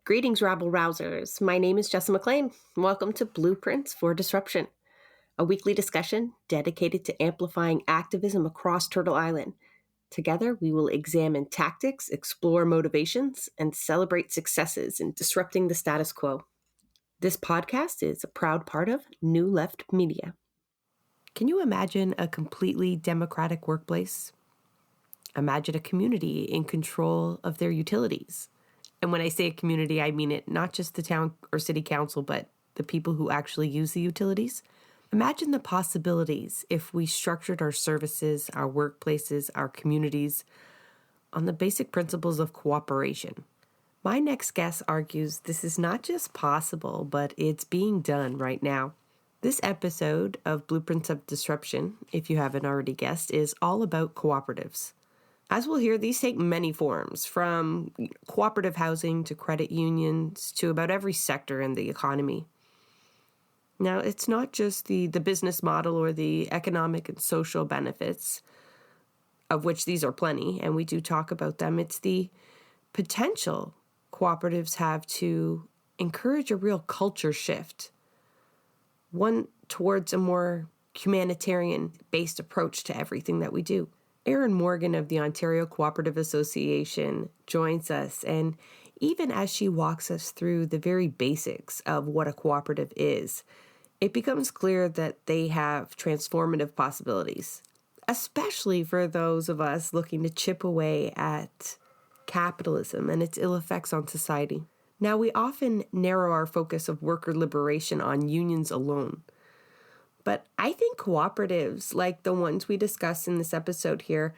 Greetings, rabble rousers. My name is Jessa McLean. Welcome to Blueprints for Disruption, a weekly discussion dedicated to amplifying activism across Turtle Island. Together, we will examine tactics, explore motivations, and celebrate successes in disrupting the status quo. This podcast is a proud part of New Left Media. Can you imagine a completely democratic workplace? Imagine a community in control of their utilities. And when I say a community, I mean it not just the town or city council, but the people who actually use the utilities. Imagine the possibilities if we structured our services, our workplaces, our communities on the basic principles of cooperation. My next guest argues this is not just possible, but it's being done right now. This episode of Blueprints of Disruption, if you haven't already guessed, is all about cooperatives. As we'll hear, these take many forms, from cooperative housing to credit unions to about every sector in the economy. Now, it's not just the business model or the economic and social benefits, of which these are plenty, and we do talk about them. It's the potential cooperatives have to encourage a real culture shift, one towards a more humanitarian-based approach to everything that we do. Erin Morgan of the Ontario Co-Operative Association joins us, and even as she walks us through the very basics of what a cooperative is, it becomes clear that they have transformative possibilities, especially for those of us looking to chip away at capitalism and its ill effects on society. Now, we often narrow our focus of worker liberation on unions alone. But I think cooperatives, like the ones we discuss in this episode here,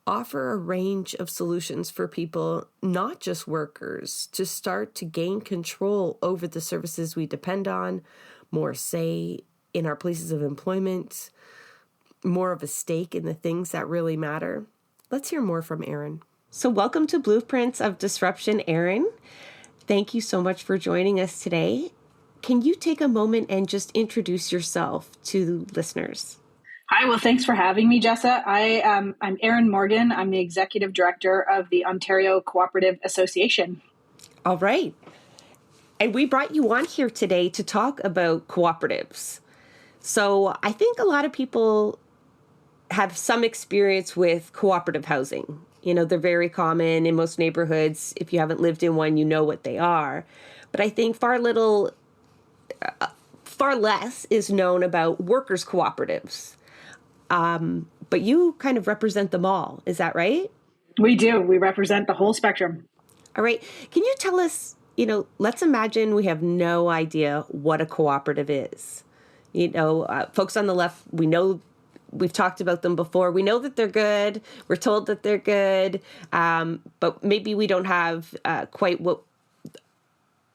offer a range of solutions for people, not just workers, to start to gain control over the services we depend on, more say in our places of employment, more of a stake in the things that really matter. Let's hear more from Erin. So welcome to Blueprints of Disruption, Erin. Thank you so much for joining us today. Can you take a moment and just introduce yourself to listeners? Hi, well, thanks for having me, Jessa. I'm Erin Morgan. I'm the Executive Director of the Ontario Co-Operative Association. All right. And we brought you on here today to talk about cooperatives. So I think a lot of people have some experience with cooperative housing. You know, they're very common in most neighborhoods. If you haven't lived in one, you know what they are. But I think far less is known about workers' cooperatives. But you kind of represent them all. Is that right? We do. We represent the whole spectrum. All right. Can you tell us, let's imagine we have no idea what a cooperative is. Folks on the left, we know we've talked about them before. We know that they're good. We're told that they're good. But maybe we don't have quite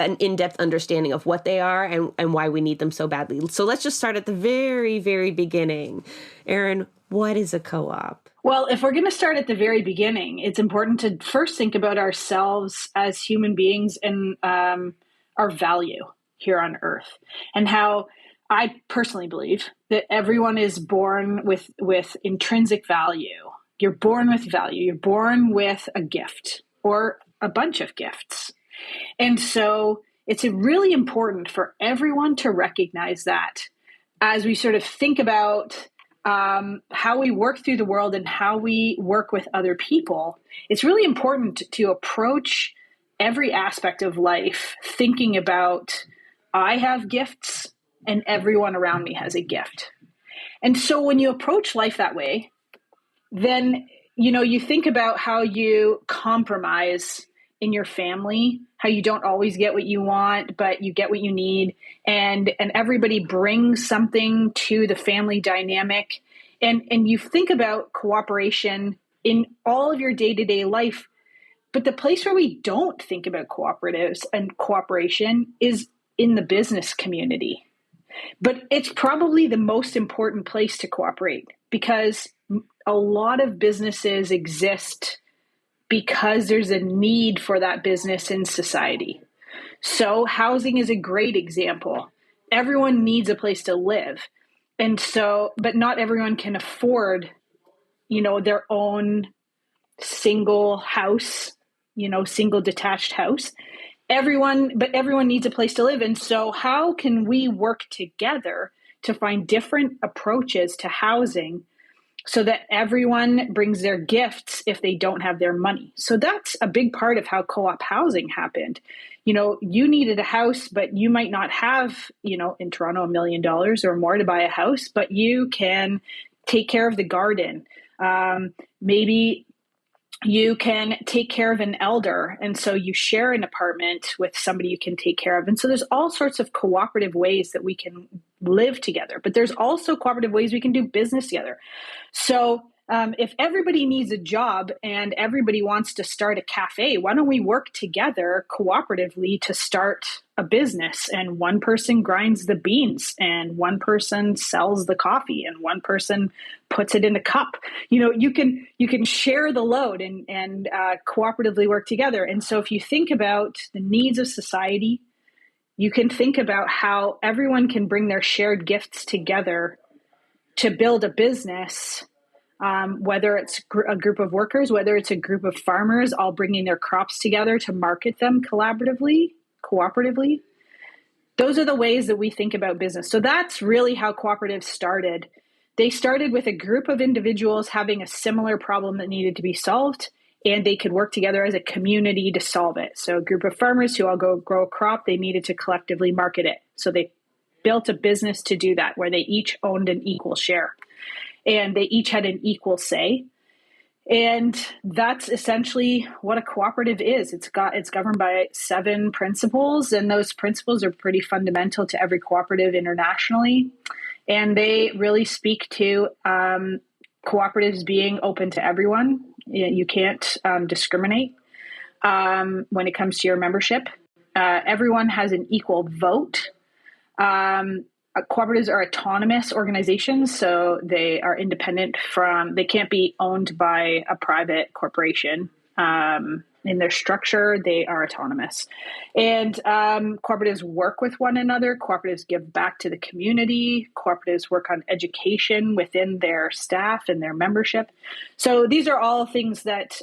an in-depth understanding of what they are and why we need them so badly. So let's just start at the very, very beginning. Erin, what is a co-op? Well, if we're going to start at the very beginning, it's important to first think about ourselves as human beings and our value here on Earth, and how I personally believe that everyone is born with intrinsic value. You're born with value. You're born with a gift or a bunch of gifts. And so it's really important for everyone to recognize that as we sort of think about how we work through the world and how we work with other people. It's really important to approach every aspect of life thinking about, I have gifts and everyone around me has a gift. And so when you approach life that way, then, you think about how you compromise in your family, how you don't always get what you want, but you get what you need. And everybody brings something to the family dynamic. And you think about cooperation in all of your day-to-day life. But the place where we don't think about cooperatives and cooperation is in the business community. But it's probably the most important place to cooperate, because a lot of businesses exist because there's a need for that business in society. So housing is a great example. Everyone needs a place to live. And so, but not everyone can afford, their own single house, single detached house. everyone needs a place to live. And so how can we work together to find different approaches to housing so that everyone brings their gifts if they don't have their money? So that's a big part of how co-op housing happened. You needed a house, but you might not have, in Toronto, $1 million or more to buy a house, but you can take care of the garden. Maybe you can take care of an elder. And so you share an apartment with somebody you can take care of. And so there's all sorts of cooperative ways that we can live together, but there's also cooperative ways we can do business together. So if everybody needs a job and everybody wants to start a cafe, why don't we work together cooperatively to start a business? And one person grinds the beans and one person sells the coffee and one person puts it in a cup. You can share the load and cooperatively work together. And so if you think about the needs of society, you can think about how everyone can bring their shared gifts together to build a business. Whether it's a group of workers, whether it's a group of farmers, all bringing their crops together to market them cooperatively. Those are the ways that we think about business. So that's really how cooperatives started. They started with a group of individuals having a similar problem that needed to be solved, and they could work together as a community to solve it. So a group of farmers who all go grow a crop, they needed to collectively market it. So they built a business to do that, where they each owned an equal share. And they each had an equal say. And that's essentially what a cooperative is. It's governed by 7 principles, and those principles are pretty fundamental to every cooperative internationally. And they really speak to cooperatives being open to everyone. You can't discriminate when it comes to your membership. Everyone has an equal vote. Cooperatives are autonomous organizations, so they are independent they can't be owned by a private corporation. In their structure, they are autonomous. And cooperatives work with one another. Cooperatives give back to the community. Cooperatives work on education within their staff and their membership. So these are all things that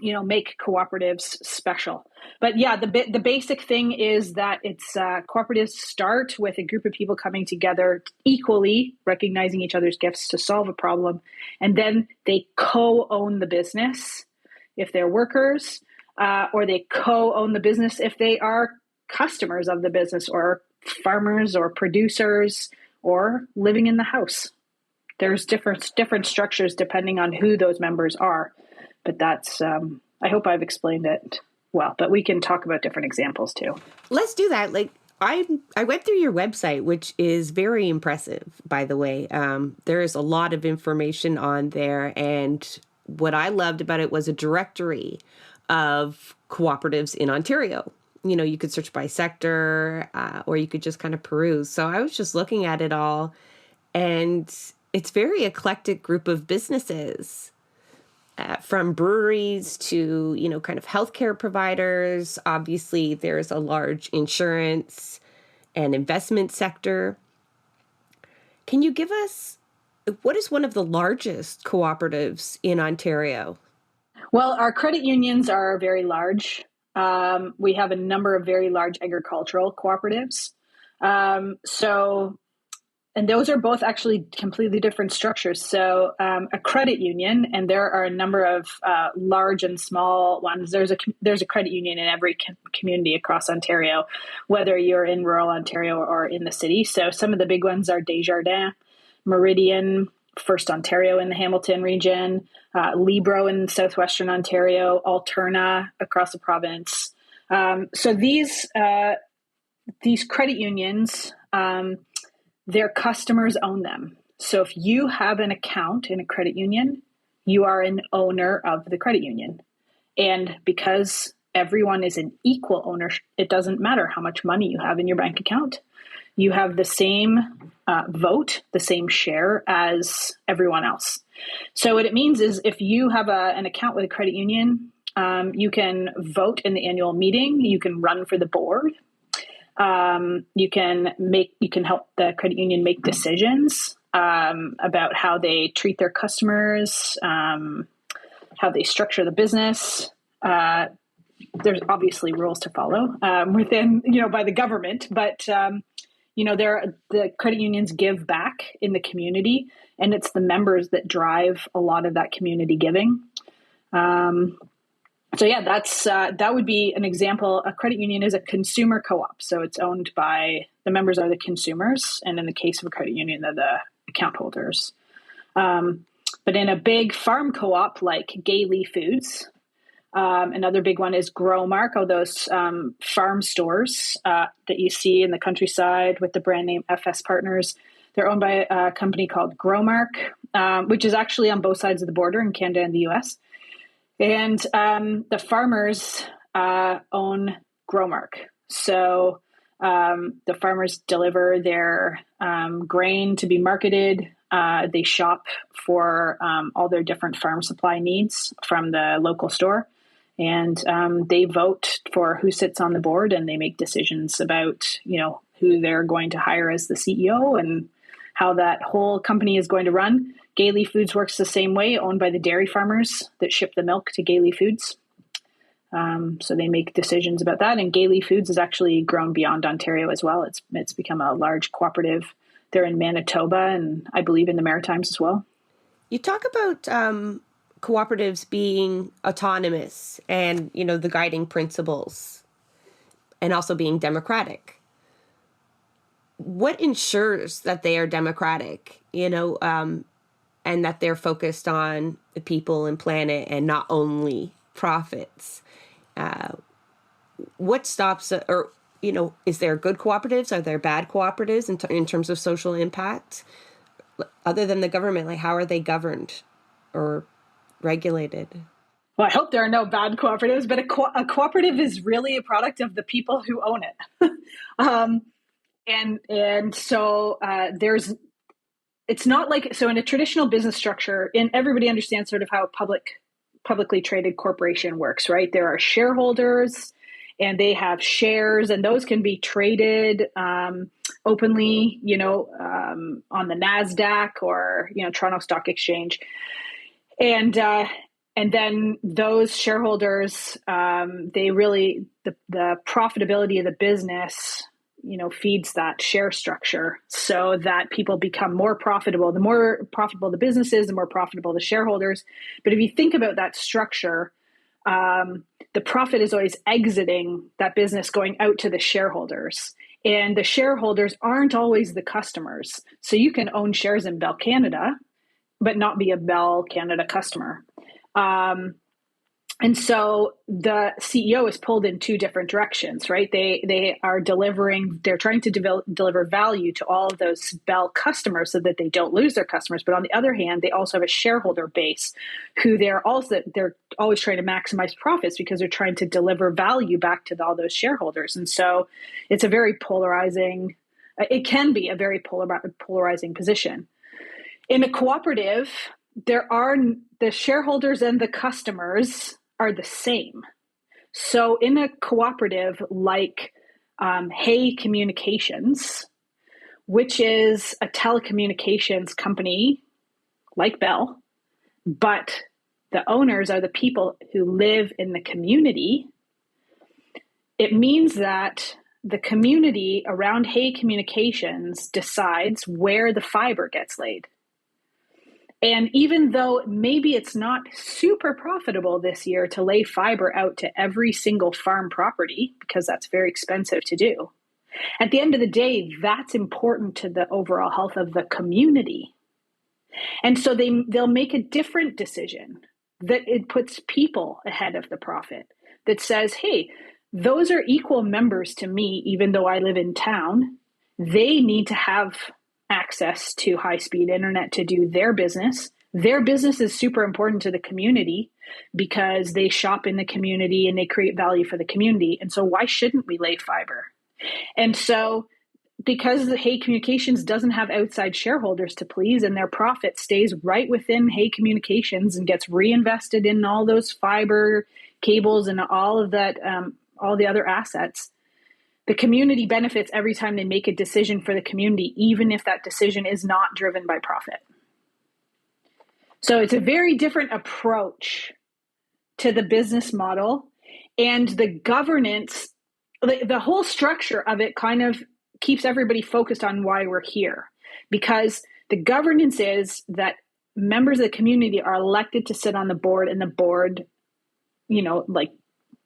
make cooperatives special. But yeah, the basic thing is that it's cooperatives start with a group of people coming together equally, recognizing each other's gifts to solve a problem, and then they co-own the business if they're workers, or they co-own the business if they are customers of the business, or farmers, or producers, or living in the house. There's different structures depending on who those members are. But that's, I hope I've explained it well, but we can talk about different examples too. Let's do that. I went through your website, which is very impressive, by the way. There is a lot of information on there. And what I loved about it was a directory of cooperatives in Ontario. You could search by sector, or you could just kind of peruse. So I was just looking at it all, and it's very eclectic group of businesses. From breweries to, kind of healthcare providers. Obviously, there's a large insurance and investment sector. Can you give us, what is one of the largest cooperatives in Ontario? Well, our credit unions are very large. We have a number of very large agricultural cooperatives. And those are both actually completely different structures. So a credit union, and there are a number of large and small ones. There's a credit union in every community across Ontario, whether you're in rural Ontario or in the city. So some of the big ones are Desjardins, Meridian, First Ontario in the Hamilton region, Libro in southwestern Ontario, Alterna across the province. So these credit unions, their customers own them. So if you have an account in a credit union, you are an owner of the credit union. And because everyone is an equal owner, it doesn't matter how much money you have in your bank account. You have the same vote, the same share as everyone else. So what it means is if you have an account with a credit union, you can vote in the annual meeting, you can run for the board. You can help the credit union make decisions about how they treat their customers, how they structure the business. there's obviously rules to follow within, by the government, but the credit unions give back in the community, and it's the members that drive a lot of that community giving. That would be an example. A credit union is a consumer co-op, so it's owned by the members are the consumers, and in the case of a credit union, they're the account holders. But in a big farm co-op like Gailey Foods, another big one is Growmark, those farm stores that you see in the countryside with the brand name FS Partners. They're owned by a company called Growmark, which is actually on both sides of the border in Canada and the US. And the farmers own Growmark. So the farmers deliver their grain to be marketed. They shop for all their different farm supply needs from the local store. And they vote for who sits on the board, and they make decisions about, who they're going to hire as the CEO and how that whole company is going to run. Gailey Foods works the same way, owned by the dairy farmers that ship the milk to Gailey Foods. So they make decisions about that. And Gailey Foods has actually grown beyond Ontario as well. It's become a large cooperative. They're in Manitoba and I believe in the Maritimes as well. You talk about cooperatives being autonomous and, the guiding principles, and also being democratic. What ensures that they are democratic, and that they're focused on the people and planet and not only profits? What stops, is there good cooperatives? Are there bad cooperatives in terms of social impact? Other than the government, how are they governed or regulated? Well, I hope there are no bad cooperatives, but a cooperative is really a product of the people who own it. So it's not in a traditional business structure, and everybody understands sort of how a publicly traded corporation works, right? There are shareholders and they have shares, and those can be traded openly, on the NASDAQ or, Toronto Stock Exchange. And then those shareholders, they really, the profitability of the business, feeds that share structure so that people become more profitable. The more profitable the business is, the more profitable the shareholders. But if you think about that structure, the profit is always exiting that business, going out to the shareholders. And the shareholders aren't always the customers. So you can own shares in Bell Canada, but not be a Bell Canada customer. And so the CEO is pulled in two different directions, right? They're trying to deliver value to all of those Bell customers so that they don't lose their customers. But on the other hand, they also have a shareholder base who they're always trying to maximize profits because they're trying to deliver value back to all those shareholders. And so it can be a very polarizing position. In a cooperative, the shareholders and the customers are the same. So in a cooperative like Hay Communications, which is a telecommunications company like Bell, but the owners are the people who live in the community, it means that the community around Hay Communications decides where the fiber gets laid. And even though maybe it's not super profitable this year to lay fiber out to every single farm property, because that's very expensive to do, at the end of the day, that's important to the overall health of the community. And so they'll make a different decision that it puts people ahead of the profit, that says, hey, those are equal members to me, even though I live in town. They need to have access to high-speed internet to do their business. Their business is super important to the community because they shop in the community and they create value for the community. And so why shouldn't we lay fiber? And so because the Hay Communications doesn't have outside shareholders to please, and their profit stays right within Hay Communications and gets reinvested in all those fiber cables and all of that, all the other assets, the community benefits every time they make a decision for the community, even if that decision is not driven by profit. So it's a very different approach to the business model. And the governance, the whole structure of it kind of keeps everybody focused on why we're here, because the governance is that members of the community are elected to sit on the board, and the board, like,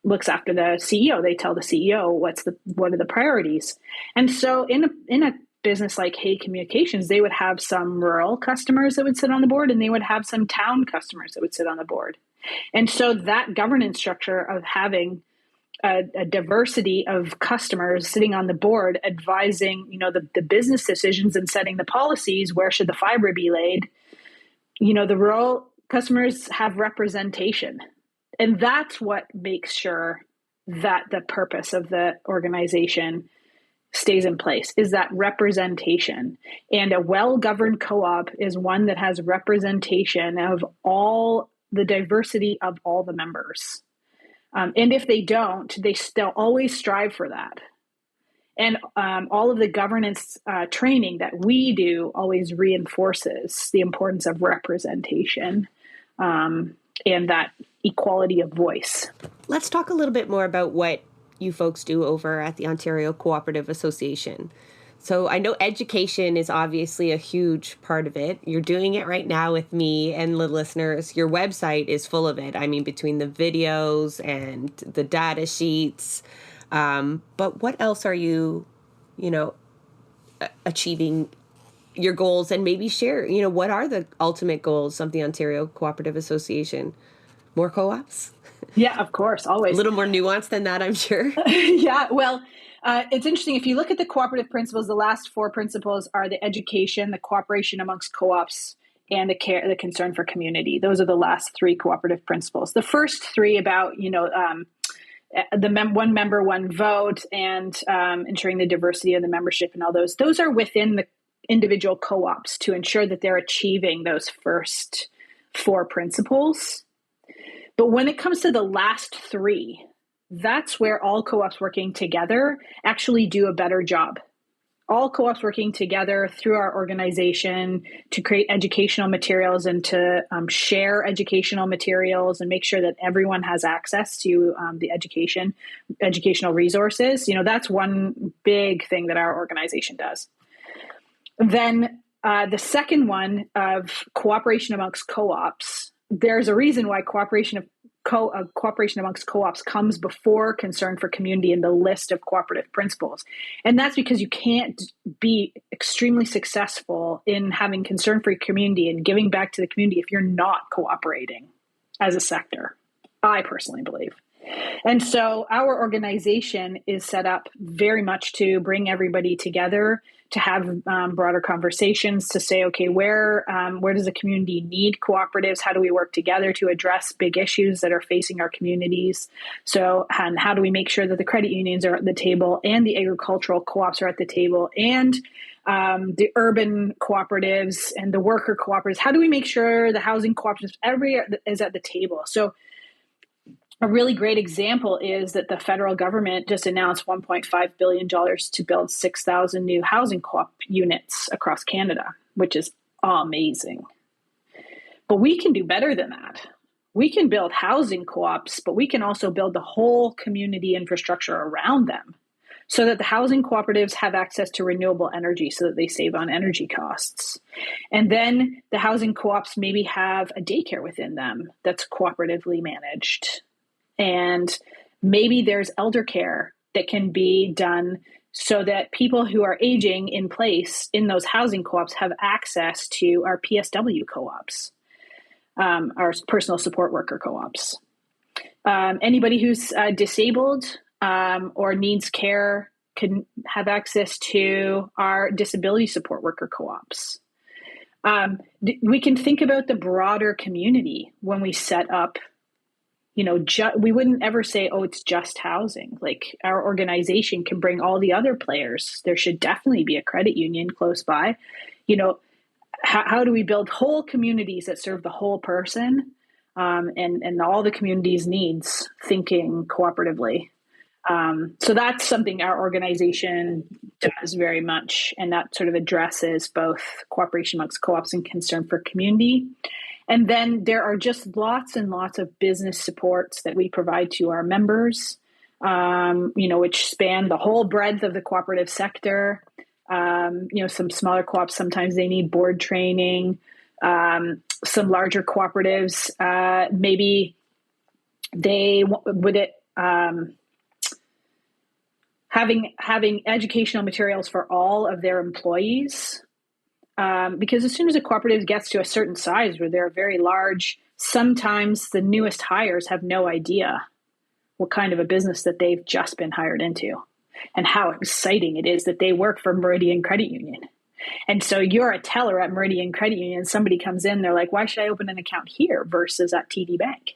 looks after the CEO. They tell the CEO what are the priorities. And so in a business like Hay Communications, they would have some rural customers that would sit on the board, and they would have some town customers that would sit on the board. And so that governance structure of having a diversity of customers sitting on the board, advising, the business decisions and setting the policies, where should the fiber be laid, the rural customers have representation. And that's what makes sure that the purpose of the organization stays in place, is that representation. And a well-governed co-op is one that has representation of all the diversity of all the members. And if they don't, they'll always strive for that. And all of the governance training that we do always reinforces the importance of representation and that equality of voice. Let's talk a little bit more about what you folks do over at the Ontario Co-Operative Association. So I know education is obviously a huge part of it. You're doing it right now with me and the listeners. Your website is full of it. I mean, between the videos and the data sheets. But what else are you, achieving your goals, and maybe share, what are the ultimate goals of the Ontario Cooperative Association? More co-ops? Yeah, of course, always. A little more nuanced than that, I'm sure. Yeah, well, it's interesting. If you look at the cooperative principles, the last four principles are the education, the cooperation amongst co-ops, and the concern for community. Those are the last three cooperative principles. The first three about, one member, one vote, and ensuring the diversity of the membership and all those are within the individual co-ops to ensure that they're achieving those first four principles. But when it comes to the last three, that's where all co-ops working together actually do a better job. All co-ops working together through our organization to create educational materials and to share educational materials and make sure that everyone has access to the educational resources. That's one big thing that our organization does. Then the second one of cooperation amongst co-ops, there's a reason why cooperation amongst co-ops comes before concern for community in the list of cooperative principles. And that's because you can't be extremely successful in having concern for your community and giving back to the community if you're not cooperating as a sector, I personally believe. And so our organization is set up very much to bring everybody together, to have broader conversations, to say, okay, where does the community need cooperatives? How do we work together to address big issues that are facing our communities? So, and how do we make sure that the credit unions are at the table and the agricultural co-ops are at the table and the urban cooperatives and the worker cooperatives? How do we make sure the housing cooperatives, everybody is at the table? So a really great example is that the federal government just announced $1.5 billion to build 6,000 new housing co-op units across Canada, which is amazing. But we can do better than that. We can build housing co-ops, but we can also build the whole community infrastructure around them so that the housing cooperatives have access to renewable energy so that they save on energy costs. And then the housing co-ops maybe have a daycare within them that's cooperatively managed. And maybe there's elder care that can be done so that people who are aging in place in those housing co-ops have access to our PSW co-ops, our personal support worker co-ops. Anybody who's disabled or needs care can have access to our disability support worker co-ops. We can think about the broader community when we set up. We wouldn't ever say, oh, it's just housing. Like, our organization can bring all the other players. There should definitely be a credit union close by. How do we build whole communities that serve the whole person and all the community's needs, thinking cooperatively? So that's something our organization does very much, and that sort of addresses both cooperation amongst co-ops and concern for community. And then there are just lots and lots of business supports that we provide to our members, which span the whole breadth of the cooperative sector. Some smaller co-ops, sometimes they need board training. Some larger cooperatives, maybe they would it. Having educational materials for all of their employees, because as soon as a cooperative gets to a certain size where they're very large, sometimes the newest hires have no idea what kind of a business that they've just been hired into and how exciting it is that they work for Meridian Credit Union. And so you're a teller at Meridian Credit Union, somebody comes in, they're like, why should I open an account here versus at TD Bank?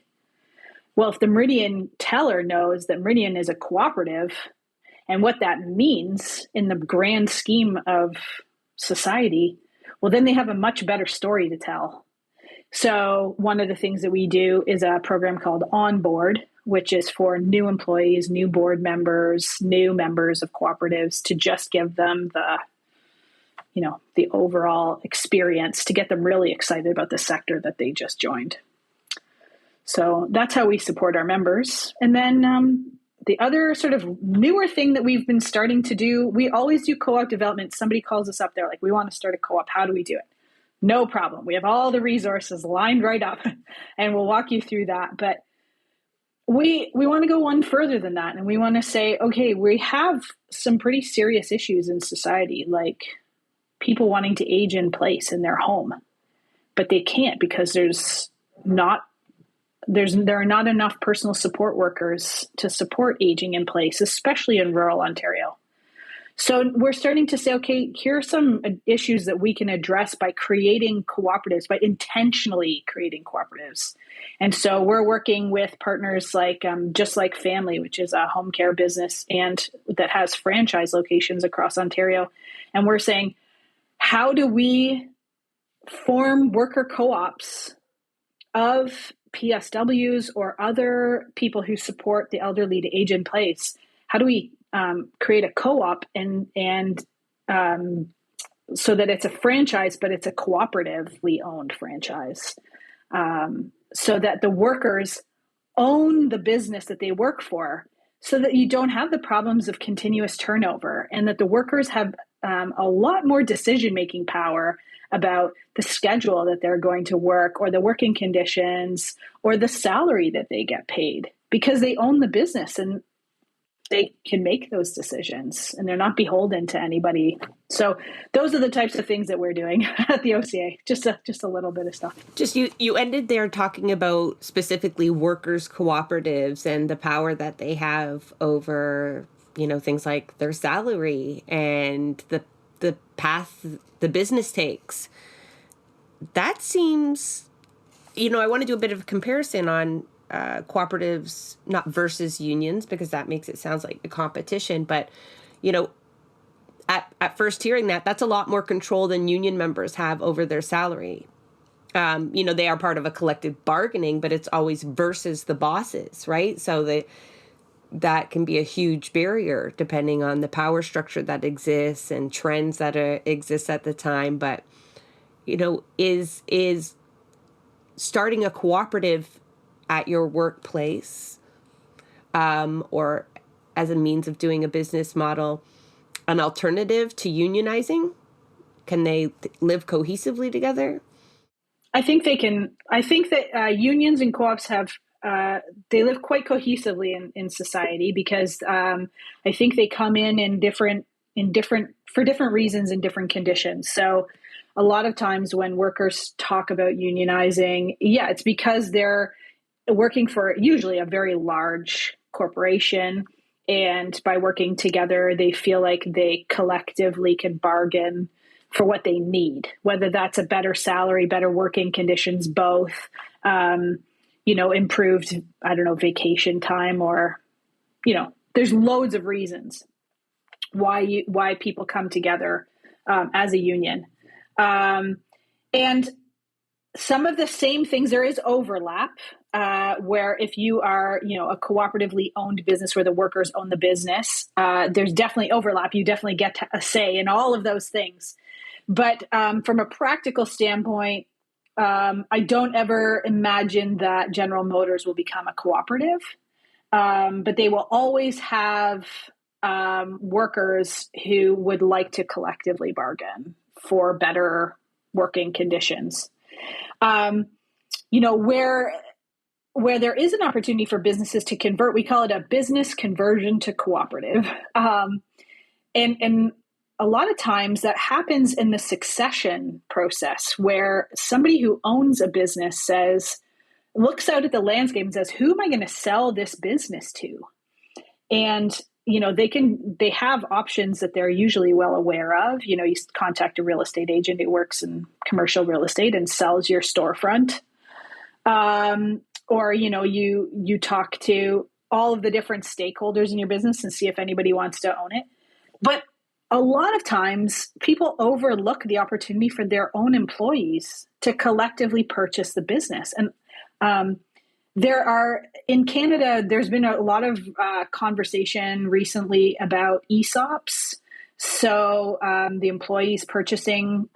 Well, if the Meridian teller knows that Meridian is a cooperative, and what that means in the grand scheme of society, well, then they have a much better story to tell. So one of the things that we do is a program called Onboard, which is for new employees, new board members, new members of cooperatives, to just give them the overall experience, to get them really excited about the sector that they just joined. So that's how we support our members. And then the other sort of newer thing that we've been starting to do, we always do co-op development. Somebody calls us up, they're like, we want to start a co-op. How do we do it? No problem. We have all the resources lined right up and we'll walk you through that. But we want to go one further than that. And we want to say, okay, we have some pretty serious issues in society, like people wanting to age in place in their home, but they can't because there are not enough personal support workers to support aging in place, especially in rural Ontario. So we're starting to say, okay, here are some issues that we can address by creating cooperatives, by intentionally creating cooperatives. And so we're working with partners like Just Like Family, which is a home care business and that has franchise locations across Ontario. And we're saying, how do we form worker co-ops of PSWs or other people who support the elderly to age in place? How do we create a co-op and so that it's a franchise, but it's a cooperatively owned franchise, so that the workers own the business that they work for, so that you don't have the problems of continuous turnover, and that the workers have a lot more decision-making power about the schedule that they're going to work or the working conditions or the salary that they get paid, because they own the business and they can make those decisions and they're not beholden to anybody. So those are the types of things that we're doing at the OCA. Just a little bit of stuff. Just you ended there talking about specifically workers' cooperatives and the power that they have over, things like their salary and the path the business takes. That seems, I want to do a bit of a comparison on cooperatives, not versus unions, because that makes it sound like a competition. But, at first hearing that's a lot more control than union members have over their salary. They are part of a collective bargaining, but it's always versus the bosses, right? So that can be a huge barrier depending on the power structure that exists and trends that exist at the time. But, is starting a cooperative at your workplace or as a means of doing a business model an alternative to unionizing? Can they live cohesively together? I think they can. I think that unions and co-ops they live quite cohesively in society, because I think they come in for different reasons in different conditions. So a lot of times when workers talk about unionizing, it's because they're working for usually a very large corporation. And by working together, they feel like they collectively can bargain for what they need, whether that's a better salary, better working conditions, both, improved, vacation time, or, there's loads of reasons why people come together as a union. And some of the same things, there is overlap, where if you are, a cooperatively owned business where the workers own the business, there's definitely overlap. You definitely get a say in all of those things. But from a practical standpoint, I don't ever imagine that General Motors will become a cooperative, but they will always have workers who would like to collectively bargain for better working conditions. Where there is an opportunity for businesses to convert, we call it a business conversion to cooperative. And a lot of times that happens in the succession process, where somebody who owns a business looks out at the landscape and says, who am I going to sell this business to? And they have options that they're usually well aware of. You contact a real estate agent who works in commercial real estate and sells your storefront. Or, you talk to all of the different stakeholders in your business and see if anybody wants to own it. But a lot of times people overlook the opportunity for their own employees to collectively purchase the business. And in Canada, there's been a lot of conversation recently about ESOPs. So the employees purchasing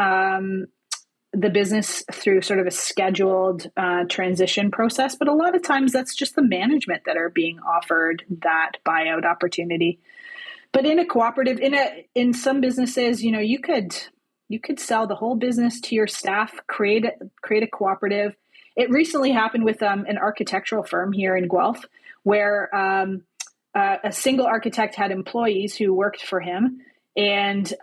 the business through sort of a scheduled transition process. But a lot of times that's just the management that are being offered that buyout opportunity. But in a cooperative, in some businesses, you could sell the whole business to your staff, create a cooperative. It recently happened with an architectural firm here in Guelph, where a single architect had employees who worked for him, and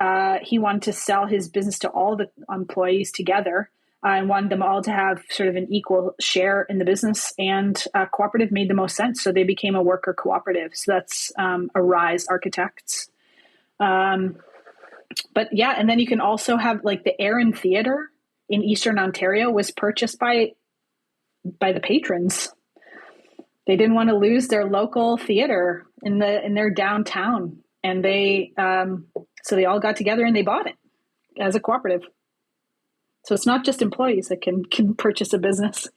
he wanted to sell his business to all the employees together and wanted them all to have sort of an equal share in the business. And cooperative made the most sense, so they became a worker cooperative. So that's Arise Architects. But yeah, and then you can also have like the Erin Theatre in Eastern Ontario was purchased by the patrons. They didn't want to lose their local theater in their downtown, and so they all got together and they bought it as a cooperative. So it's not just employees that can purchase a business.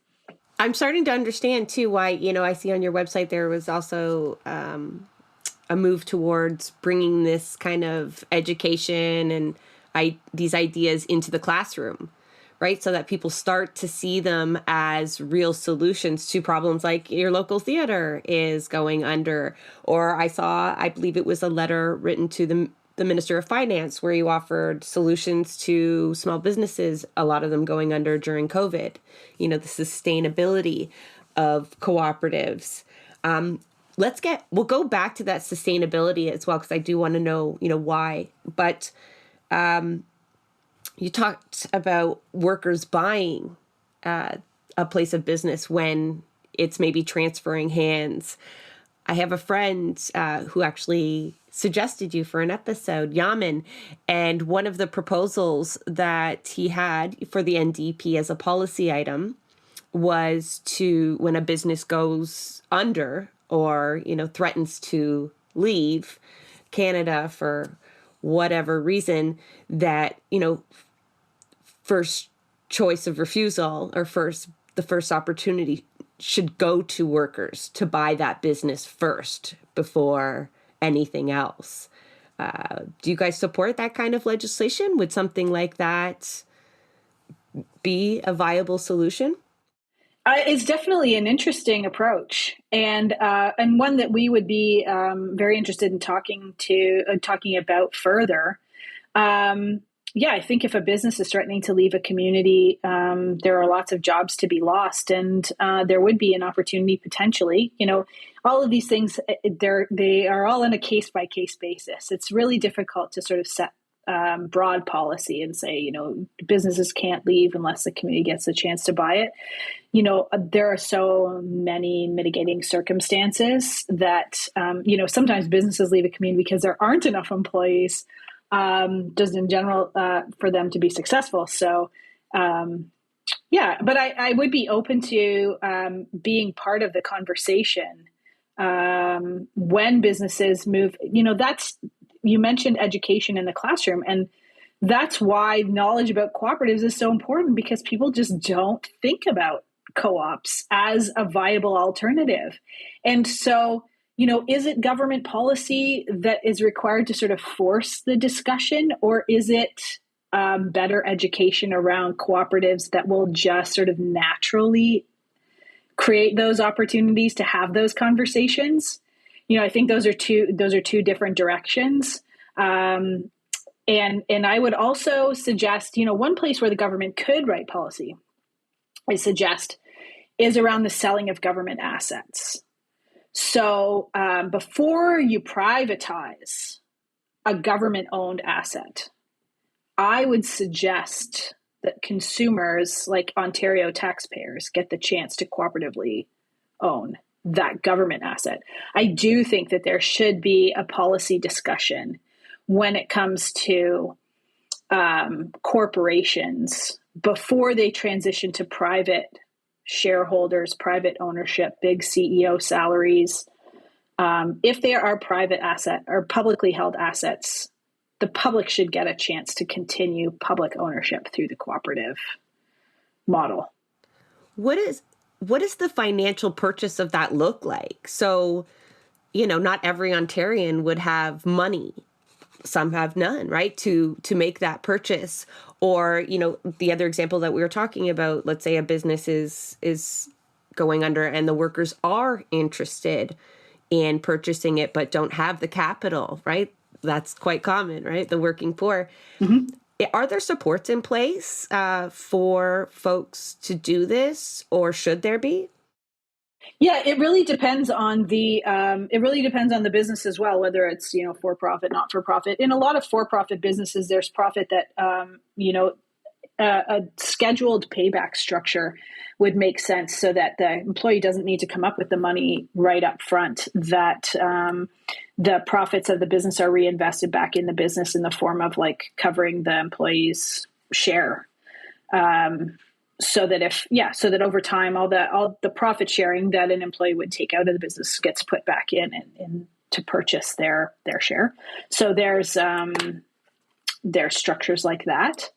I'm starting to understand too why, I see on your website there was also a move towards bringing this kind of education and these ideas into the classroom, right? So that people start to see them as real solutions to problems like your local theater is going under. Or I believe it was a letter written to the Minister of Finance where you offered solutions to small businesses, a lot of them going under during COVID, the sustainability of cooperatives. We'll go back to that sustainability as well, because I do want to know, why. But you talked about workers buying a place of business when it's maybe transferring hands. I have a friend who actually suggested you for an episode, Yaman, and one of the proposals that he had for the NDP as a policy item was to, when a business goes under or, threatens to leave Canada for whatever reason, that, first choice of refusal or the first opportunity should go to workers to buy that business first before anything else. Do you guys support that kind of legislation? Would something like that be a viable solution? It's definitely an interesting approach, and one that we would be very interested in talking about further. Yeah, I think if a business is threatening to leave a community, there are lots of jobs to be lost, and there would be an opportunity potentially. All of these things, they are all on a case-by-case basis. It's really difficult to sort of set broad policy and say, businesses can't leave unless the community gets a chance to buy it. There are so many mitigating circumstances that, sometimes businesses leave a community because there aren't enough employees, just in general, for them to be successful. So, but I would be open to being part of the conversation when businesses move. You mentioned education in the classroom, and that's why knowledge about cooperatives is so important, because people just don't think about co-ops as a viable alternative. And so, is it government policy that is required to sort of force the discussion, or is it better education around cooperatives that will just sort of naturally create those opportunities to have those conversations? I think those are two different directions. And I would also suggest, one place where the government could write policy, I suggest, is around the selling of government assets. So before you privatize a government-owned asset, I would suggest that consumers, like Ontario taxpayers, get the chance to cooperatively own that government asset. I do think that there should be a policy discussion when it comes to corporations before they transition to private shareholders, private ownership, big CEO salaries. If they are private asset or publicly held assets, the public should get a chance to continue public ownership through the cooperative model. What is the financial purchase of that look like? So, not every Ontarian would have money. Some have none, right? To make that purchase. Or, the other example that we were talking about, let's say a business is going under and the workers are interested in purchasing it, but don't have the capital, right? That's quite common, right? The working poor. Mm-hmm. Are there supports in place for folks to do this, or should there be? Yeah, it really depends on the business as well, whether it's for profit, not for profit. In a lot of for profit businesses, there's profit that a scheduled payback structure would make sense, so that the employee doesn't need to come up with the money right up front. That the profits of the business are reinvested back in the business in the form of like covering the employee's share. So that over time, all the profit sharing that an employee would take out of the business gets put back in to purchase their share. So there's structures like that.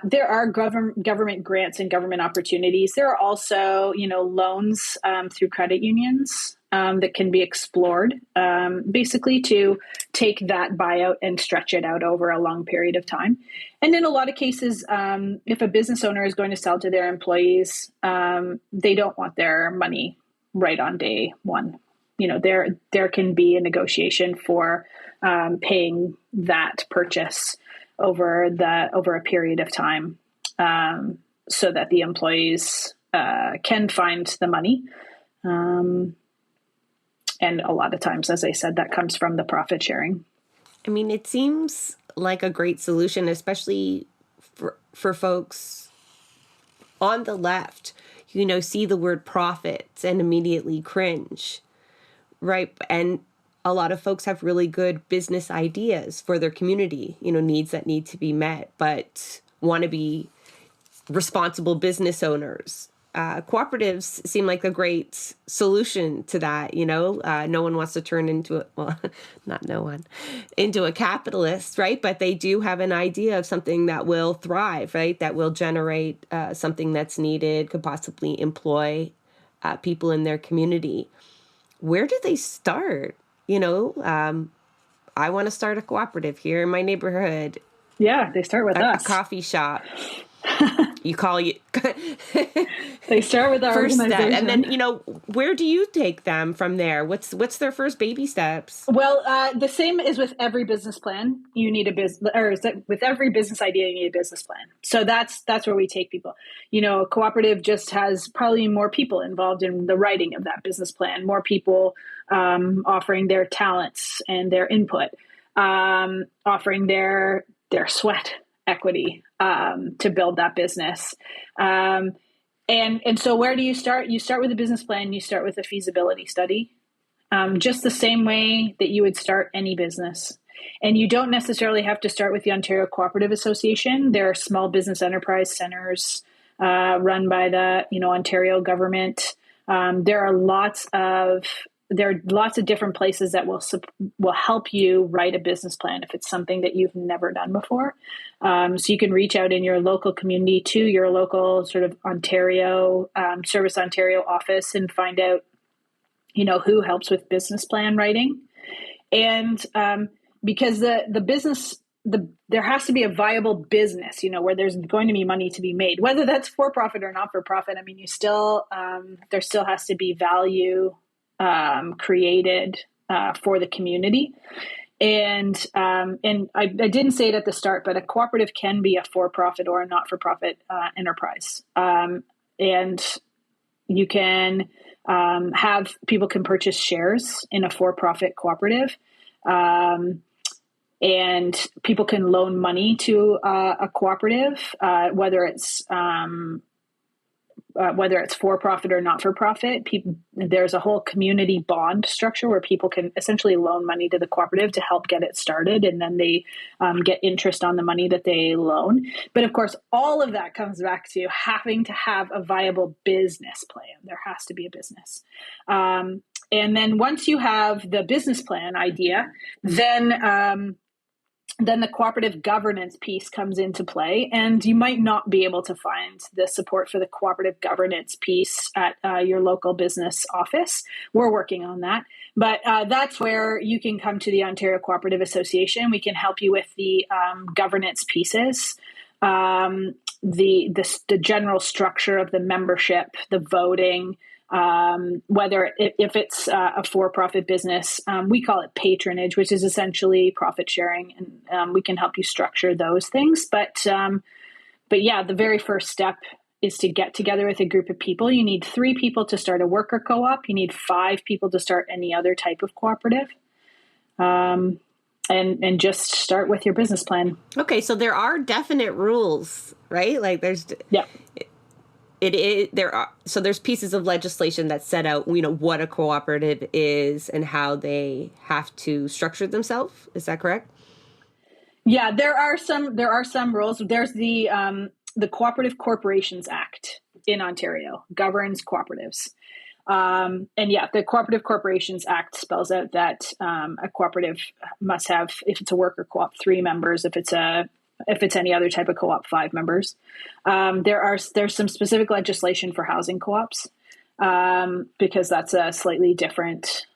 There are government grants and government opportunities. There are also, loans through credit unions that can be explored, basically to take that buyout and stretch it out over a long period of time. And in a lot of cases, if a business owner is going to sell to their employees, they don't want their money right on day one. There can be a negotiation for paying that purchase over a period of time, so that the employees can find the money. And a lot of times, as I said, that comes from the profit sharing. I mean, it seems like a great solution, especially for folks on the left, see the word profits and immediately cringe, right? And a lot of folks have really good business ideas for their community, needs that need to be met, but want to be responsible business owners. Cooperatives seem like a great solution to that. No one wants to turn into into a capitalist, right? But they do have an idea of something that will thrive, right? That will generate something that's needed, could possibly employ people in their community. Where do they start? I want to start a cooperative here in my neighborhood. Yeah, they start with us. A coffee shop. You call you. They start with our first organization. step, and then where do you take them from there? What's their first baby steps? Well, the same is with every business plan. You need a business, or with every business idea, you need a business plan. So that's where we take people. A cooperative just has probably more people involved in the writing of that business plan. More people offering their talents and their input, offering their sweat equity to build that business. And so where do you start? You start with a business plan. You start with a feasibility study, just the same way that you would start any business. And you don't necessarily have to start with the Ontario Co-Operative Association. There are small business enterprise centers run by the Ontario government. There are lots of there are lots of different places that will help you write a business plan if it's something that you've never done before. So you can reach out in your local community to your local sort of Ontario, Service Ontario office and find out, who helps with business plan writing. And because the business, there has to be a viable business, where there's going to be money to be made, whether that's for profit or not for profit. I mean, there still has to be value created for the community. And I didn't say it at the start, but a cooperative can be a for-profit or a not-for-profit enterprise. And you can have people can purchase shares in a for-profit cooperative. And people can loan money to a cooperative, whether it's for profit or not for profit. There's a whole community bond structure where people can essentially loan money to the cooperative to help get it started, and then they get interest on the money that they loan. But of course, all of that comes back to having to have a viable business plan. There has to be a business. And then once you have the business plan idea, then the cooperative governance piece comes into play, and you might not be able to find the support for the cooperative governance piece at your local business office. We're working on that, but that's where you can come to the Ontario Co-Operative Association. We can help you with the governance pieces, the general structure of the membership, the voting, whether if it's a for-profit business, we call it patronage, which is essentially profit sharing, and we can help you structure those things. But yeah, the very first step is to get together with a group of people. You need 3 people to start a worker co-op. You need 5 people to start any other type of cooperative. And just start with your business plan. Okay, so there are definite rules, right? Like there's there's pieces of legislation that set out, what a cooperative is and how they have to structure themselves. Is that correct? Yeah, there are some rules. There's the Cooperative Corporations Act in Ontario governs cooperatives. And yeah, the Cooperative Corporations Act spells out that a cooperative must have, if it's a worker co-op, 3 members. If it's any other type of co-op, 5 members. There's some specific legislation for housing co-ops because that's a slightly different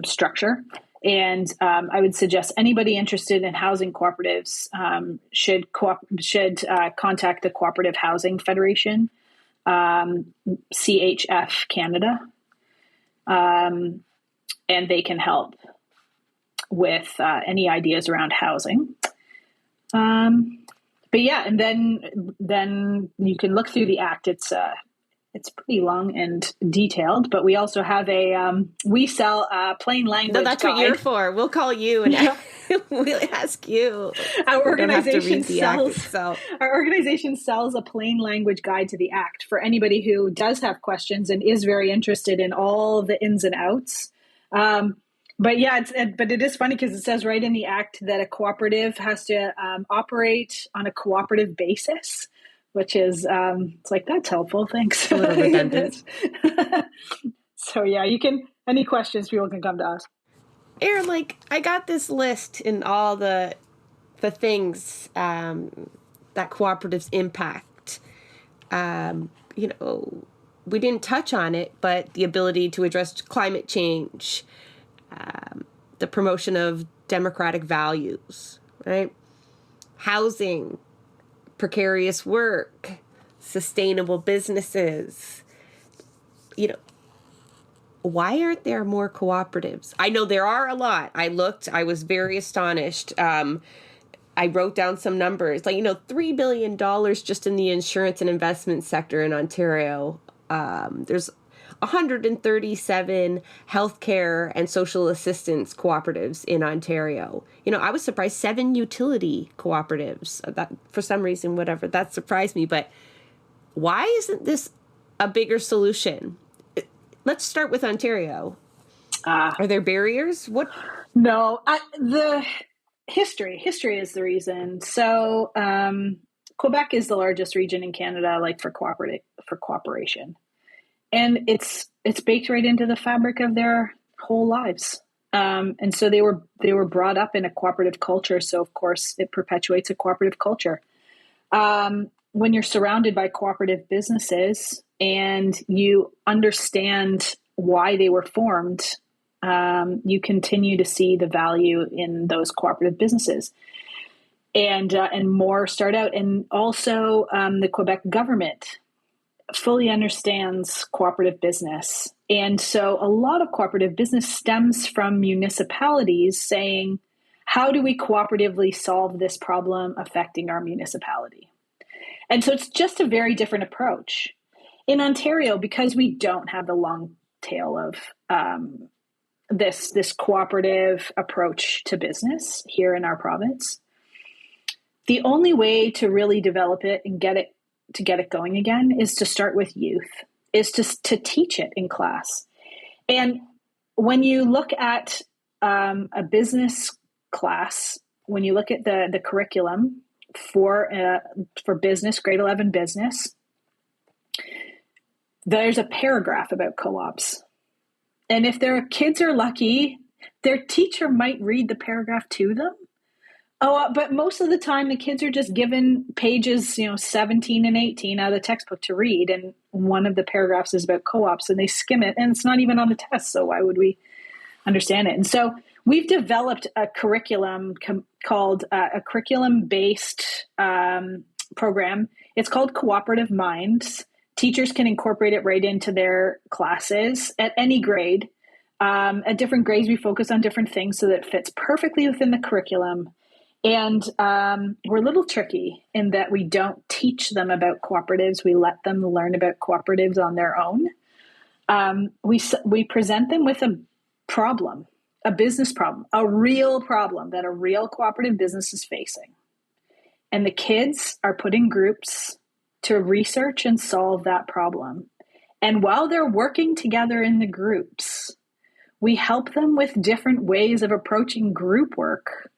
structure. And I would suggest anybody interested in housing cooperatives should contact the Cooperative Housing Federation, CHF Canada, and they can help with any ideas around housing. But yeah, and then you can look through the act. It's pretty long and detailed, but we also have we sell a plain language guide. No, that's what you're for. We'll call you and we'll ask you. Our organization sells a plain language guide to the act for anybody who does have questions and is very interested in all the ins and outs. But yeah, it is funny because it says right in the act that a cooperative has to operate on a cooperative basis, which is it's like, that's helpful. Thanks. A little redundant. So yeah, any questions, people can come to us. Erin, I got this list in all the things that cooperatives impact. We didn't touch on it, but the ability to address climate change, the promotion of democratic values, right? Housing, precarious work, sustainable businesses. Why aren't there more cooperatives? I know there are a lot. I was very astonished. I wrote down some numbers, $3 billion just in the insurance and investment sector in Ontario. There's 137 healthcare and social assistance cooperatives in Ontario. I was surprised 7 utility cooperatives. That, for some reason, whatever, that surprised me. But why isn't this a bigger solution? Let's start with Ontario. Are there barriers? What? No, the history is the reason. So Quebec is the largest region in Canada, for cooperation. And it's baked right into the fabric of their whole lives. And so they were brought up in a cooperative culture. So of course it perpetuates a cooperative culture. When you're surrounded by cooperative businesses and you understand why they were formed, you continue to see the value in those cooperative businesses. And more start out. And also the Quebec government fully understands cooperative business. And so a lot of cooperative business stems from municipalities saying, how do we cooperatively solve this problem affecting our municipality? And so it's just a very different approach. In Ontario, because we don't have the long tail of this cooperative approach to business here in our province, the only way to really develop it and get it going again is to start with youth, is to teach it in class. And when you look at a business class, when you look at the curriculum for business, grade 11 business, there's a paragraph about co-ops. And if their kids are lucky, their teacher might read the paragraph to them. But most of the time, the kids are just given pages, 17 and 18 out of the textbook to read. And one of the paragraphs is about co-ops and they skim it and it's not even on the test. So why would we understand it? And so we've developed a curriculum called a curriculum-based program. It's called Cooperative Minds. Teachers can incorporate it right into their classes at any grade. At different grades, we focus on different things so that it fits perfectly within the curriculum. And we're a little tricky in that we don't teach them about cooperatives. We let them learn about cooperatives on their own. We present them with a problem, a business problem, a real problem that a real cooperative business is facing. And the kids are put in groups to research and solve that problem. And while they're working together in the groups, we help them with different ways of approaching group work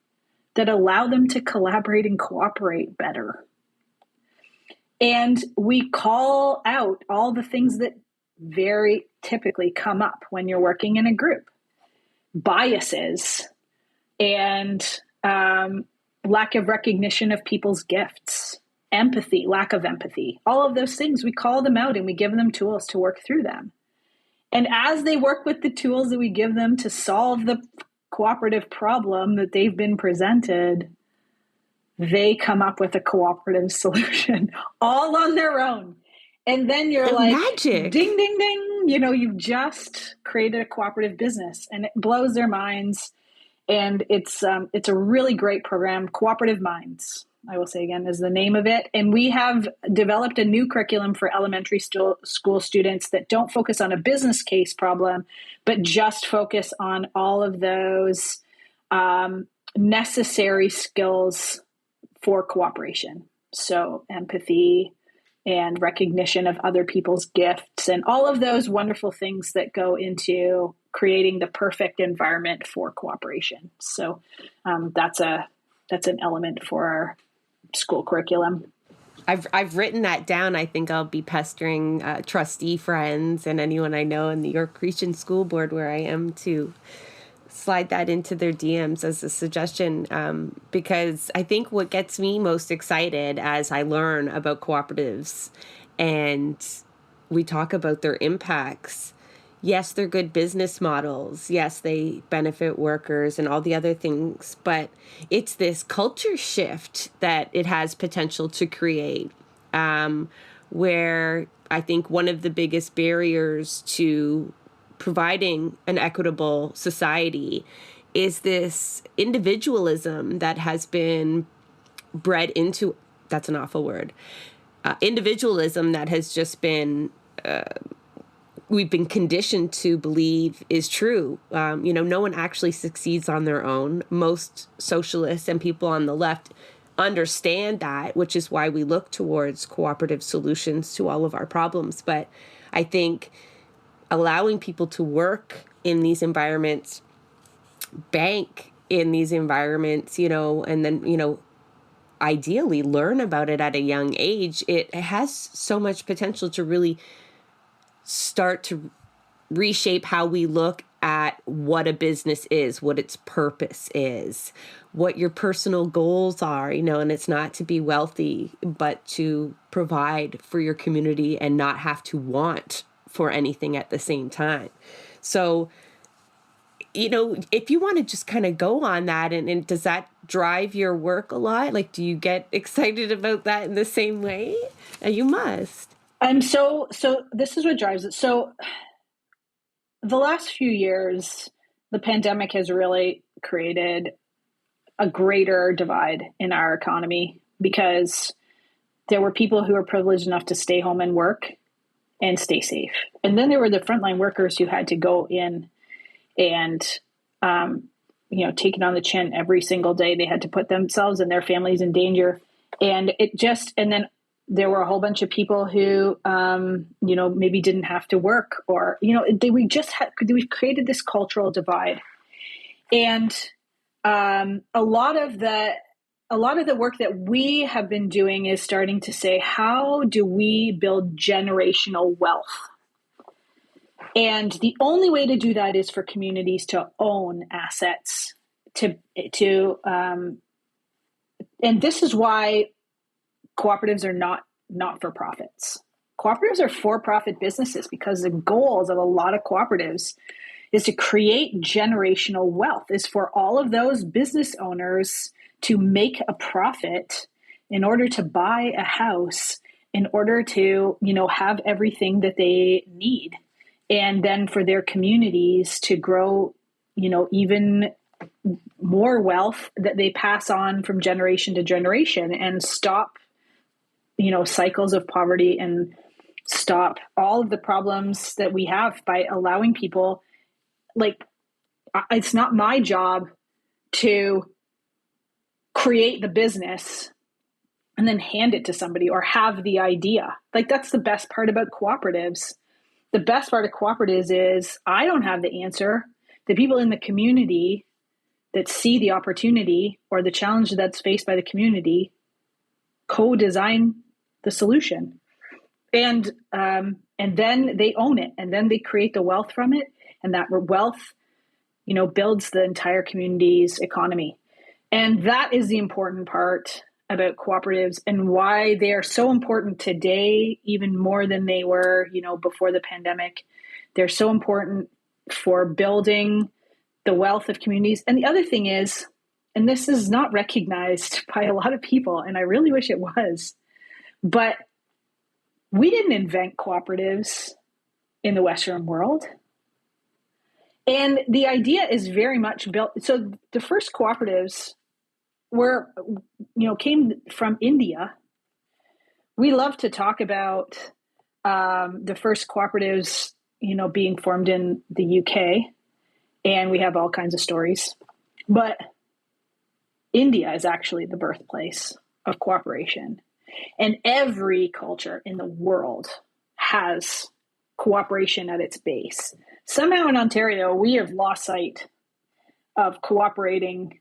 that allow them to collaborate and cooperate better. And we call out all the things that very typically come up when you're working in a group. Biases and lack of recognition of people's gifts, empathy, lack of empathy, all of those things, we call them out and we give them tools to work through them. And as they work with the tools that we give them to solve the cooperative problem that they've been presented, they come up with a cooperative solution all on their own. And then you're like, magic. Ding, ding, ding. You've just created a cooperative business and it blows their minds. And it's a really great program. Cooperative Minds, I will say again, is the name of it. And we have developed a new curriculum for elementary school students that don't focus on a business case problem, but just focus on all of those necessary skills for cooperation. So empathy and recognition of other people's gifts and all of those wonderful things that go into creating the perfect environment for cooperation. So that's an element for our school curriculum. I've written that down. I think I'll be pestering trustee friends and anyone I know in the York Region School Board where I am to slide that into their DMs as a suggestion, because I think what gets me most excited as I learn about cooperatives and we talk about their impacts, yes, they're good business models. Yes, they benefit workers and all the other things, but it's this culture shift that it has potential to create, where I think one of the biggest barriers to providing an equitable society is this individualism that has been bred into, that's an awful word, individualism that has just been, we've been conditioned to believe is true. No one actually succeeds on their own. Most socialists and people on the left understand that, which is why we look towards cooperative solutions to all of our problems. But I think allowing people to work in these environments, bank in these environments, and then, ideally learn about it at a young age, it has so much potential to really start to reshape how we look at what a business is, what its purpose is, what your personal goals are, and it's not to be wealthy, but to provide for your community and not have to want for anything at the same time. So, if you want to just kind of go on that, and does that drive your work a lot? Like, do you get excited about that in the same way? You must. So this is what drives it. So the last few years, the pandemic has really created a greater divide in our economy because there were people who were privileged enough to stay home and work and stay safe. And then there were the frontline workers who had to go in and, take it on the chin every single day. They had to put themselves and their families in danger. And then there were a whole bunch of people who, maybe didn't have to work, or, we've created this cultural divide. And a lot of the work that we have been doing is starting to say, how do we build generational wealth? And the only way to do that is for communities to own assets, and this is why cooperatives are not for profits. Cooperatives are for-profit businesses because the goals of a lot of cooperatives is to create generational wealth, is for all of those business owners to make a profit in order to buy a house, in order to, have everything that they need. And then for their communities to grow, even more wealth that they pass on from generation to generation, and stop, cycles of poverty, and stop all of the problems that we have by allowing people, like, it's not my job to create the business and then hand it to somebody or have the idea. Like, that's the best part about cooperatives. The best part of cooperatives is I don't have the answer. The people in the community that see the opportunity or the challenge that's faced by the community co-design the solution. And then they own it, and then they create the wealth from it. And that wealth, builds the entire community's economy. And that is the important part about cooperatives, and why they are so important today, even more than they were, before the pandemic. They're so important for building the wealth of communities. And the other thing is, and this is not recognized by a lot of people, and I really wish it was, but we didn't invent cooperatives in the Western world. And the idea is very much built. So the first cooperatives came from India. We love to talk about the first cooperatives, being formed in the UK, and we have all kinds of stories. But India is actually the birthplace of cooperation. And every culture in the world has cooperation at its base. Somehow in Ontario, we have lost sight of cooperating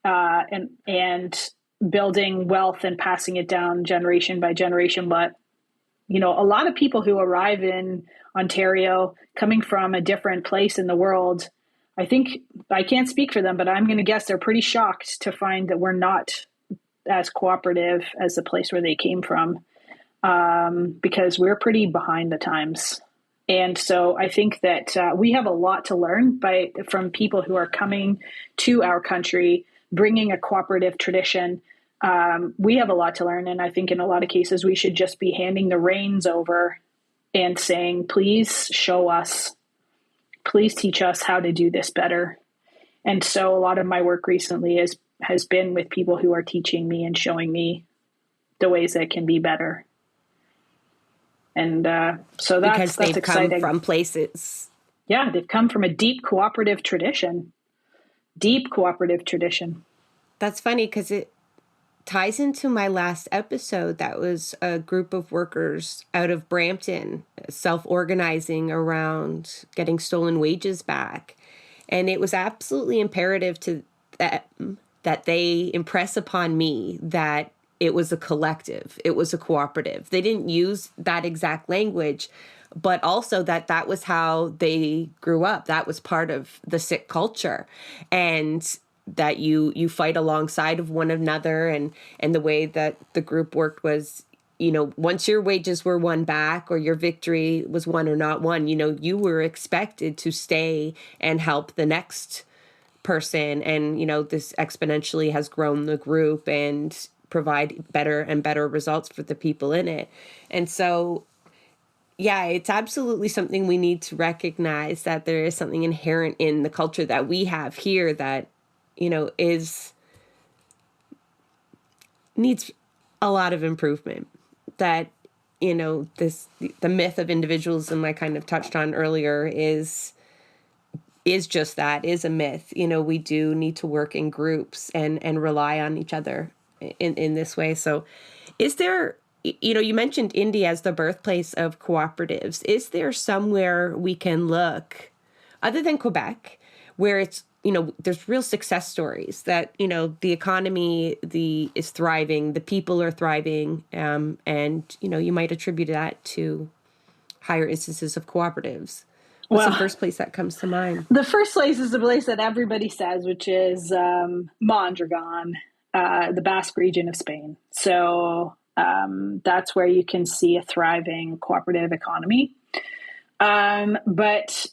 and building wealth and passing it down generation by generation. But, a lot of people who arrive in Ontario coming from a different place in the world, I think, I can't speak for them, but I'm going to guess they're pretty shocked to find that we're not as cooperative as the place where they came from, because we're pretty behind the times. And so I think that we have a lot to learn from people who are coming to our country, bringing a cooperative tradition. We have a lot to learn. And I think in a lot of cases, we should just be handing the reins over and saying, please show us, please teach us how to do this better. And so a lot of my work recently has been with people who are teaching me and showing me the ways that it can be better. And so that's they've exciting. Come from places. Yeah, they've come from a deep cooperative tradition. That's funny because it ties into my last episode. That was a group of workers out of Brampton self-organizing around getting stolen wages back. And it was absolutely imperative to them that they impress upon me that it was a collective, it was a cooperative. They didn't use that exact language, but also that was how they grew up. That was part of the Sikh culture, and that you fight alongside of one another, and the way that the group worked was, once your wages were won back or your victory was won or not won, you were expected to stay and help the next person. And, this exponentially has grown the group and provide better and better results for the people in it. And so, yeah, it's absolutely something we need to recognize, that there is something inherent in the culture that we have here that, is needs a lot of improvement. That, the myth of individualism I kind of touched on earlier is just that, is a myth. We do need to work in groups and rely on each other in this way. So is there, you mentioned India as the birthplace of cooperatives. Is there somewhere we can look, other than Quebec, where it's, there's real success stories that, the economy is thriving, the people are thriving, and, you might attribute that to higher instances of cooperatives? What's the first place that comes to mind? The first place is the place that everybody says, which is Mondragon, the Basque region of Spain. So that's where you can see a thriving cooperative economy. But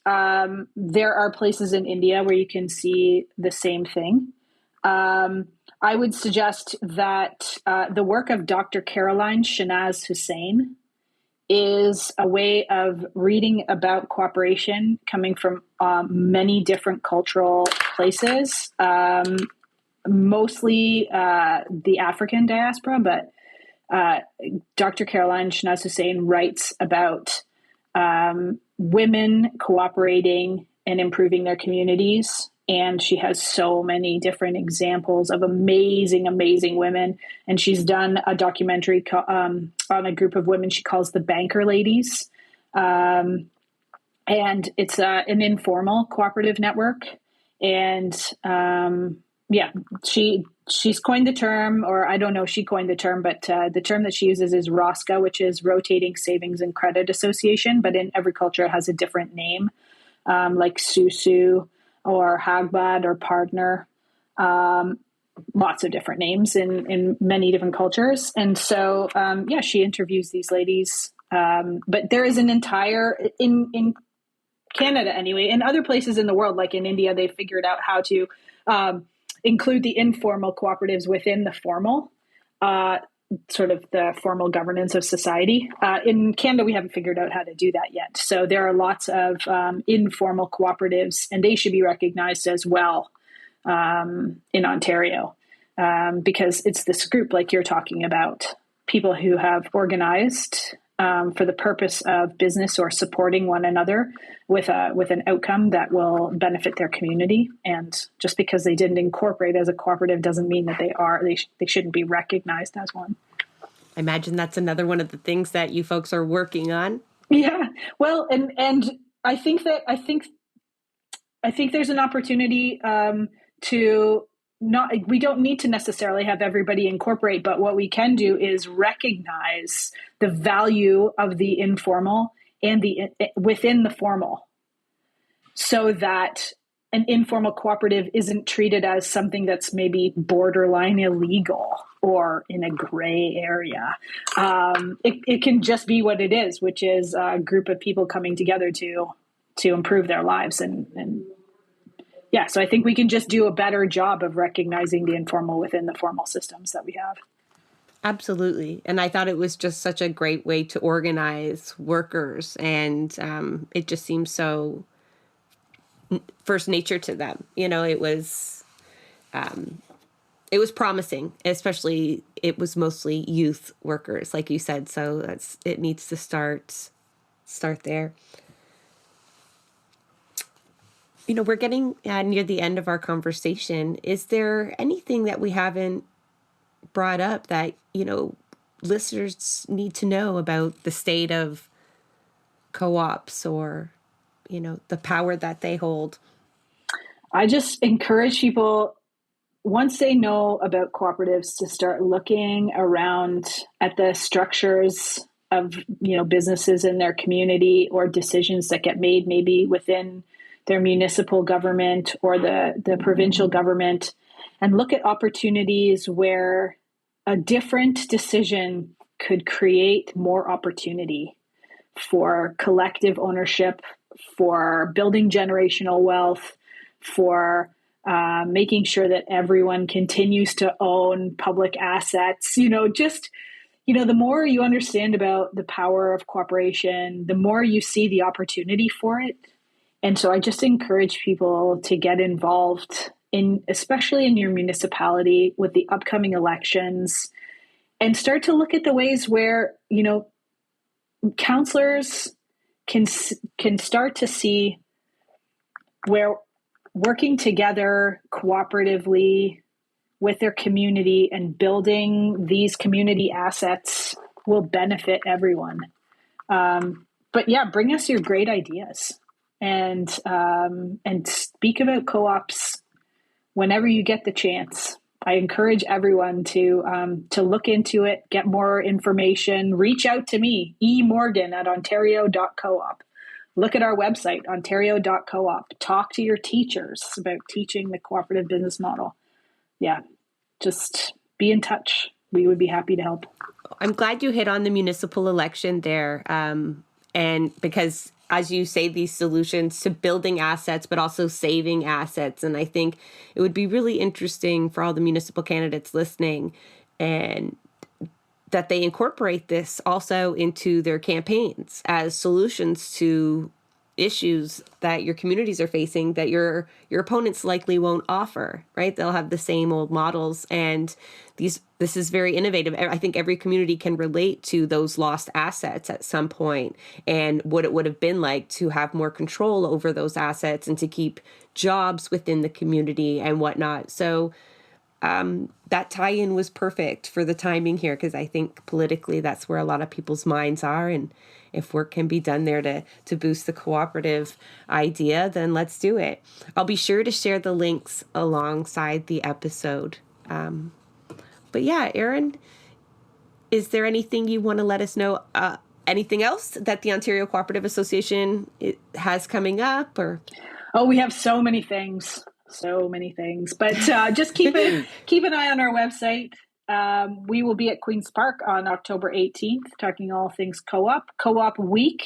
there are places in India where you can see the same thing. I would suggest that the work of Dr. Caroline Shanaz Hussain is a way of reading about cooperation coming from many different cultural places, mostly the African diaspora. But Dr. Caroline Shanaz Hussain writes about women cooperating and improving their communities. And she has so many different examples of amazing, amazing women. And she's done a documentary on a group of women she calls the Banker Ladies. And it's an informal cooperative network. And she's coined the term, or I don't know if she coined the term, but the term that she uses is ROSCA, which is Rotating Savings and Credit Association. But in every culture, it has a different name, like Susu or Hagbad or Partner. Lots of different names in many different cultures. And so, she interviews these ladies. But there is an entire, in Canada anyway, in other places in the world, like in India, they figured out how to include the informal cooperatives within the formal, sort of the formal governance of society. In Canada, we haven't figured out how to do that yet. So there are lots of informal cooperatives, and they should be recognized as well in Ontario, because it's this group, like you're talking about, people who have organized for the purpose of business or supporting one another with an outcome that will benefit their community. And just because they didn't incorporate as a cooperative doesn't mean that they shouldn't be recognized as one. I imagine that's another one of the things that you folks are working on. Yeah, well, and I think there's an opportunity to not. We don't need to necessarily have everybody incorporate, but what we can do is recognize the value of the informal and the within the formal, so that an informal cooperative isn't treated as something that's maybe borderline illegal or in a gray area. It can just be what it is, which is a group of people coming together to improve their lives. And so I think we can just do a better job of recognizing the informal within the formal systems that we have. Absolutely. And I thought it was just such a great way to organize workers. And it just seems so first nature to them. It was promising, especially it was mostly youth workers, like you said. So it needs to start there. We're getting near the end of our conversation. Is there anything that we haven't brought up that, listeners need to know about the state of co-ops or, the power that they hold? I just encourage people once they know about cooperatives, to start looking around at the structures of, businesses in their community, or decisions that get made maybe within their municipal government or the provincial government, and look at opportunities where a different decision could create more opportunity for collective ownership, for building generational wealth, for making sure that everyone continues to own public assets. The more you understand about the power of cooperation, the more you see the opportunity for it. And so I just encourage people to get involved especially in your municipality with the upcoming elections, and start to look at the ways where, counselors can start to see where working together cooperatively with their community and building these community assets will benefit everyone. But yeah, bring us your great ideas, and speak about co-ops whenever you get the chance. I encourage everyone to look into it, get more information, reach out to me, Morgan at Ontario.co-op. Look at our website, Ontario.co-op. Talk to your teachers about teaching the cooperative business model. Yeah, just be in touch. We would be happy to help. I'm glad you hit on the municipal election there. And because, as you say, these solutions to building assets, but also saving assets. And I think it would be really interesting for all the municipal candidates listening, and that they incorporate this also into their campaigns as solutions to issues that your communities are facing that your opponents likely won't offer, right? They'll have the same old models, and this is very innovative. I think every community can relate to those lost assets at some point, and what it would have been like to have more control over those assets and to keep jobs within the community and whatnot. So that tie-in was perfect for the timing here, because I think politically that's where a lot of people's minds are. And if work can be done there to boost the cooperative idea, then let's do it. I'll be sure to share the links alongside the episode. But yeah, Erin, is there anything you want to let us know? Anything else that the Ontario Co-Operative Association has coming up? Or we have so many things. But just keep an eye on our website. We will be at Queen's Park on October 18th, talking all things co-op. Co-op week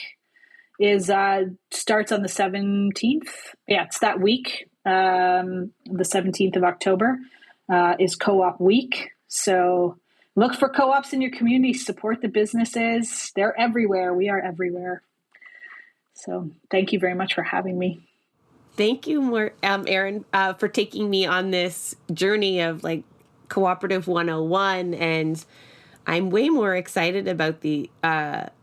starts on the 17th. Yeah, it's that week. The 17th of October is co-op week. So look for co-ops in your community. Support the businesses. They're everywhere. We are everywhere. So thank you very much for having me. Thank you, Erin, for taking me on this journey of Cooperative 101. And I'm way more excited about the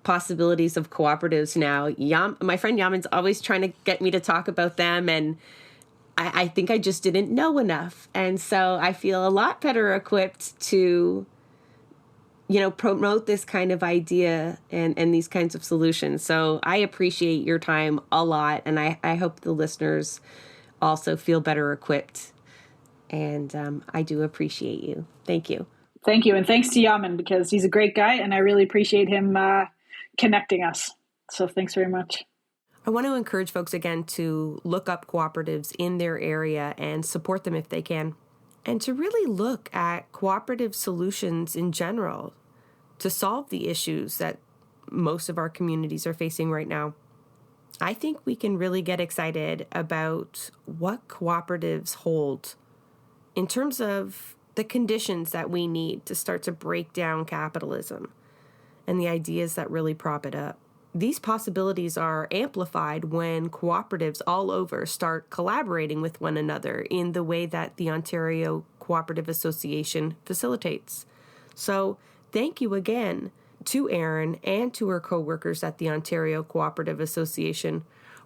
possibilities of cooperatives now. My friend Yaman's always trying to get me to talk about them, and I think I just didn't know enough. And so I feel a lot better equipped to promote this kind of idea and these kinds of solutions. So I appreciate your time a lot, and I hope the listeners also feel better equipped. And I do appreciate you. Thank you. Thank you. And thanks to Yaman, because he's a great guy, and I really appreciate him connecting us. So thanks very much. I want to encourage folks again to look up cooperatives in their area and support them if they can, and to really look at cooperative solutions in general to solve the issues that most of our communities are facing right now. I think we can really get excited about what cooperatives hold in terms of the conditions that we need to start to break down capitalism and the ideas that really prop it up. These possibilities are amplified when cooperatives all over start collaborating with one another in the way that the Ontario Co-Operative Association facilitates. So thank you again to Erin and to her co-workers at the Ontario Co-Operative Association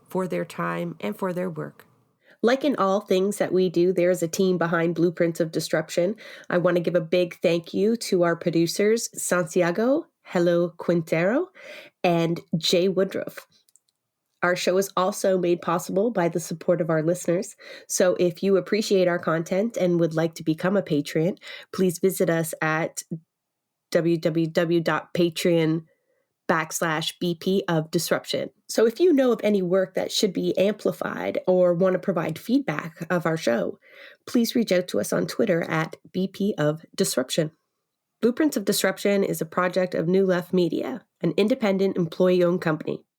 for their time and for their work. Like in all things that we do, there is a team behind Blueprints of Disruption. I want to give a big thank you to our producers, Santiago Hello Quintero and Jay Woodruff. Our show is also made possible by the support of our listeners. So if you appreciate our content and would like to become a patron, please visit us at www.patreon.com/BP of Disruption. So if you know of any work that should be amplified or want to provide feedback of our show, please reach out to us on Twitter at BP of Disruption. Blueprints of Disruption is a project of New Left Media, an independent employee-owned company.